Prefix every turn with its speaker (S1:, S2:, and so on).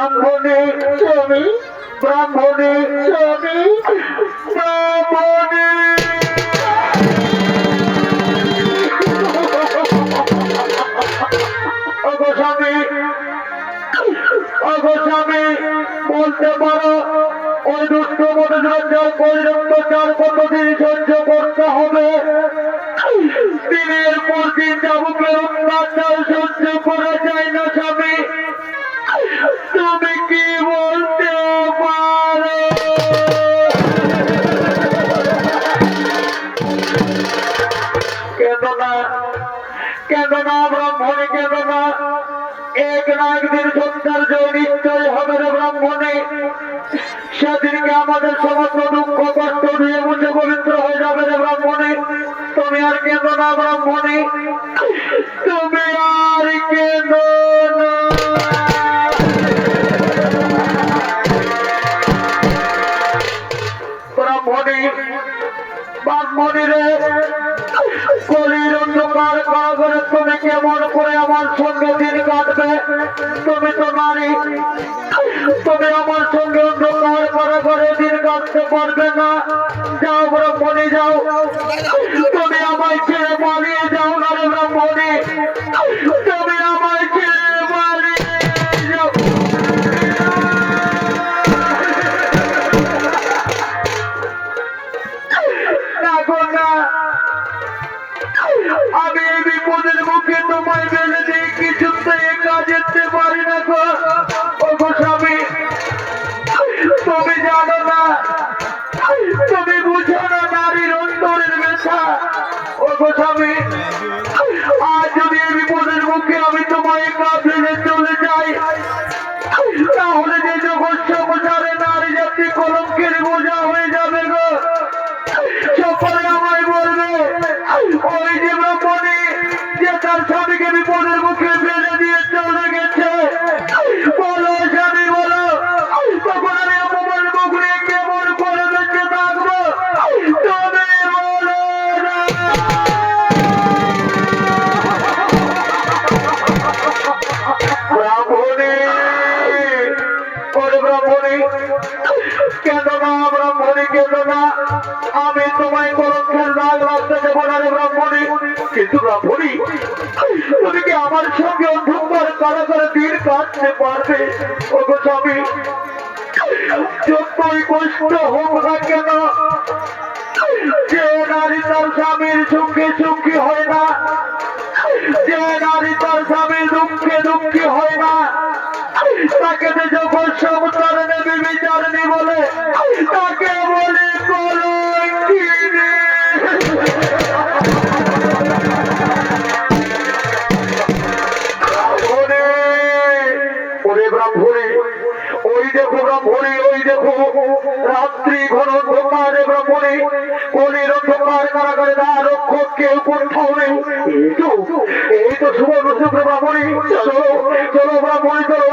S1: ব্রাহ্মণী স্বামী ব্রাহ্মণী স্বামী ব্রাহ্মণী অগোস্বামী অগোস্বামী বলতে পারো ওই দুষ্ট মনোরঞ্জন পর্যন্ত 4 পদ্ধতি সহ্য করতে হবে। দিনের পর দিন যাবতীয় অত্যাচার সহ্য করা যায় না স্বামী। তুমি কি বলতে পারো? কেন না ব্রাহ্মণী কেন না? এক না একদিন সৌন্দর্য নিশ্চয় হবে রে ব্রাহ্মণী। সেদিনকে আমাদের সমস্ত দুঃখ কষ্ট দিয়ে মুছে পবিত্র হয়ে যাবে রে ব্রাহ্মণী। তুমি আর কেন না ব্রাহ্মণী, তুমি আর কেন না? ব্রাহ্মণী ব্রাহ্মণী রে, কলির অন্ধকার কারাগারে তুমি কেমন করে আমার সঙ্গে দিন কাটবে? তুমি তো নারী, তুমি আমার সঙ্গে অন্ধকার কারাগারে দিন কাটতে পারবে না। যাও ব্রাহ্মণী যাও, তুমি আমায় ছেড়ে পালিয়ে যাও না রে ব্রাহ্মণী, তুমি আমায় ছেড়ে পালিয়ে যাও। আমি এই বিপদের মুখে তোমায় বেঁধে দিয়ে কিছুতে একা যেতে পারি না গো। ওগো স্বামী, তুমি জানো না, তুমি বুঝো না নারীর অন্তরের ব্যথা। ওগো স্বামী, আজ যদি এই বিপদের মুখে আমি তোমায় একা ফেলে চলে যাই, তাহলে যে জগৎ সংসারে নারী জাতি কলঙ্কের বোঝা হয়ে যাবে গো। সকলে আমায় বলবে ওই যে ব্রাহ্মণী যে তার স্বামীকে বিপদের মুখে ফেলে দিয়ে চলে গেছে। বলো স্বামী বলো, তখন আমি অপমান মুখ নিয়ে কেমন করে বেঁচে থাকবো? তুমি বলো না। ব্রাহ্মণী ওরে ব্রাহ্মণী কেন না ব্রাহ্মণী কেন না? আমি তোমায় কলঙ্কের দাগ লাগতে দেবো না রে ব্রাহ্মণী। কিন্তু ব্রাহ্মণী, তুমি কি আমার সঙ্গে অন্ধকার কারাগারে দিন কাটতে পারবে? ওগো স্বামী, যতই কষ্ট হোক না কেন, যে নারী তার স্বামীর সুখে সুখী হয় না, যে নারী তার স্বামীর দুঃখে দুঃখী হয় না, তাকে যে যখন সংসার নেবে বিচারণী বলে, তাকে বলে কলঙ্কিনী। ওরে ব্রাহ্মণী, ওই দেখো ব্রাহ্মণী, ওই দেখো রাত্রি ঘন অন্ধকার ব্রাহ্মণী, কলির অন্ধকার কারাগারে না রক্ষক কেউ কোথাও নেই। এই তো সুবর্ণ শুক্র ব্রাহ্মণী, চলো চলো ব্রাহ্মণী চলো।